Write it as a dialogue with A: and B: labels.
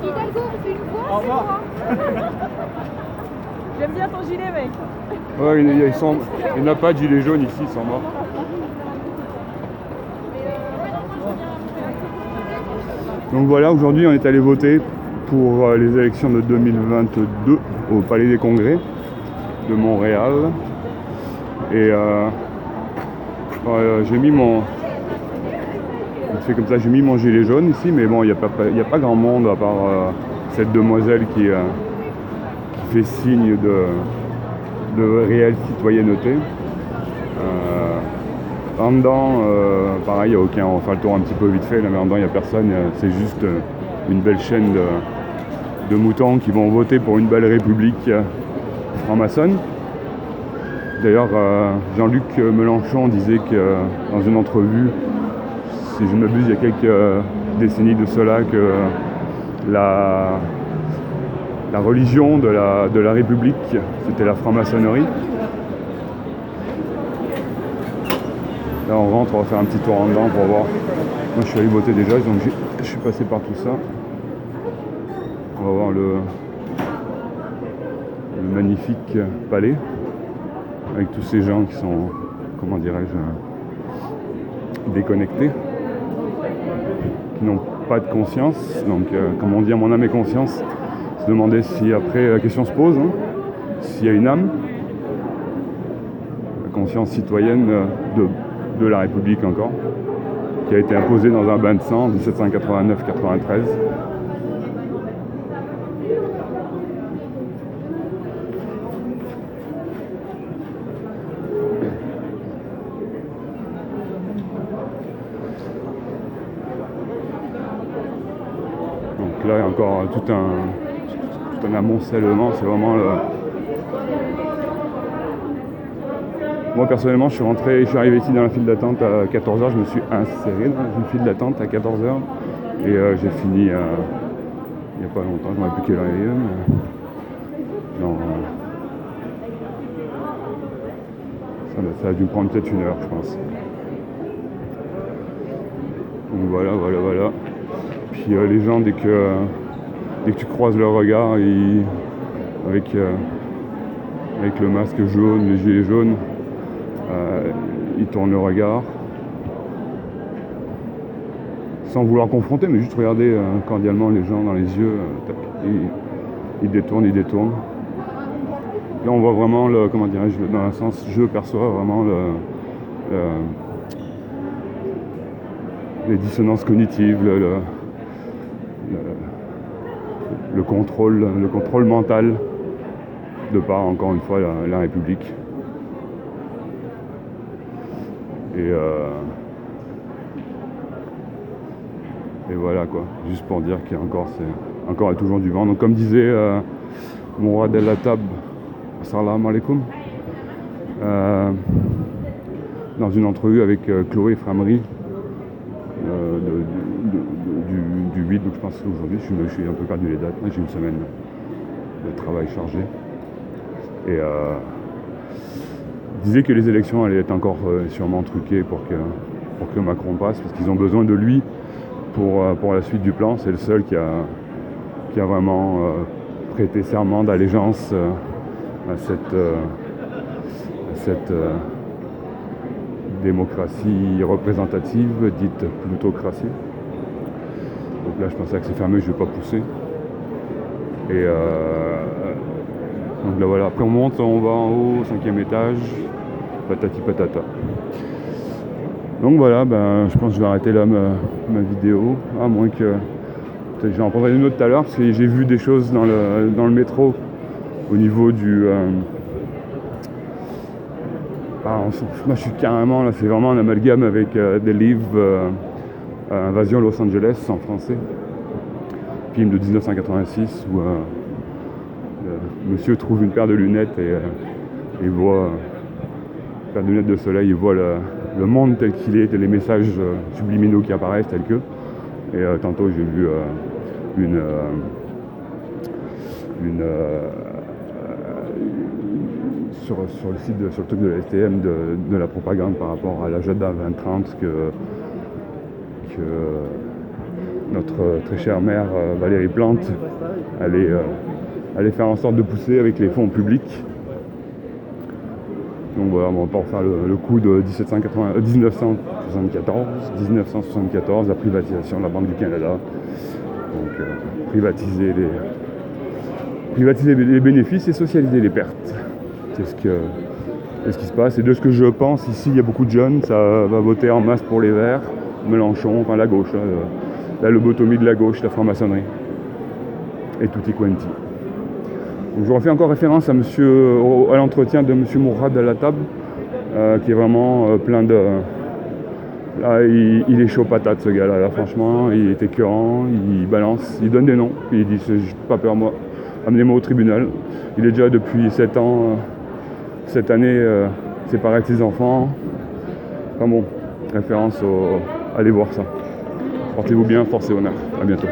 A: Hidalgo, on fait une voix.
B: Au revoir.
A: J'aime bien ton gilet, mec.
C: Ouais, il n'y en a pas de gilets jaunes ici, ils sont morts. Donc voilà, aujourd'hui on est allé voter pour les élections de 2022 au Palais des Congrès de Montréal. Et j'ai mis mon... fait comme ça, j'ai mis mon gilet jaune ici, mais bon, il n'y a pas grand monde à part cette demoiselle qui fait signe de réelle citoyenneté. En dedans, pareil, il n'y a aucun, on va faire le tour un petit peu vite fait, là, mais en dedans il n'y a personne, c'est juste une belle chaîne de moutons qui vont voter pour une belle république franc-maçonne. D'ailleurs, Jean-Luc Mélenchon disait que dans une entrevue, si je ne m'abuse, il y a quelques décennies de cela, que la religion de la République, c'était la franc-maçonnerie. Là on rentre, on va faire un petit tour en dedans pour voir. Moi je suis allé voter déjà, donc je suis passé par tout ça. On va voir le magnifique palais avec tous ces gens qui sont, comment dirais-je, déconnectés, qui n'ont pas de conscience. Donc comme on dit à mon âme et conscience, se demander si après la question se pose, s'il y a une âme, la conscience citoyenne de la République encore, qui a été imposée dans un bain de sang en 1789-93. Donc là il y a encore tout un amoncellement, c'est vraiment le... Moi personnellement je suis arrivé ici dans la file d'attente à 14h, je me suis inséré dans une file d'attente à 14h et j'ai fini il n'y a pas longtemps, je ne sais plus quelle heure il est, mais genre, ça a dû me prendre peut-être une heure je pense. Donc voilà. Puis les gens dès que tu croises leur regard, avec le masque jaune, les gilets jaunes, ils tournent le regard sans vouloir confronter, mais juste regarder cordialement les gens dans les yeux, ils détournent. Là on voit vraiment comment dirais-je, dans un sens, je perçois vraiment les dissonances cognitives, le contrôle mental de par, encore une fois, la République. Et voilà quoi, juste pour dire qu'il y a encore et toujours du vent. Donc comme disait mon roi del Latab, salam alaikum, dans une entrevue avec Chloé Framery du 8, donc je pense aujourd'hui, je suis un peu perdu les dates, j'ai une semaine de travail chargé. Et disait que les élections allaient être encore sûrement truquées pour que Macron passe, parce qu'ils ont besoin de lui pour la suite du plan. C'est le seul qui a vraiment prêté serment d'allégeance à cette démocratie représentative, dite plutocratie. Donc là je pensais que c'est fermé, je ne vais pas pousser. Et donc là voilà, après on monte, on va en haut, au 5e étage, patati patata. Donc voilà, je pense que je vais arrêter là ma vidéo, à moins que j'en prendrai une autre tout à l'heure, parce que j'ai vu des choses dans le métro au niveau du... moi je suis carrément, là c'est vraiment un amalgame avec des livres Invasion Los Angeles en français, film de 1986 où monsieur trouve une paire de lunettes et voit une paire de lunettes de soleil, il voit le monde tel qu'il est et les messages subliminaux qui apparaissent tels que. Et tantôt j'ai vu sur le site, sur le truc de la STM, de la propagande par rapport à l'agenda 2030 que notre très chère mère Valérie Plante allait faire en sorte de pousser avec les fonds publics. Donc voilà, on va pas refaire le coup de 1974, la privatisation de la Banque du Canada. Donc privatiser les bénéfices et socialiser les pertes. C'est ce qui se passe. Et de ce que je pense, ici, il y a beaucoup de jeunes, ça va voter en masse pour les Verts, Mélenchon, enfin la gauche, la lobotomie de la gauche, la franc-maçonnerie. Et tutti quanti. Donc je refais encore référence à l'entretien de M. Mourad à la table, qui est vraiment plein de... Là, il est chaud patate, ce gars-là. Là, franchement, il est écœurant, il balance, il donne des noms, puis il dit « j'ai pas peur, moi, amenez-moi au tribunal ». Il est déjà depuis 7 ans, cette année, séparé de ses enfants. Enfin bon, référence allez voir ça. Portez-vous bien, force et honneur. À bientôt.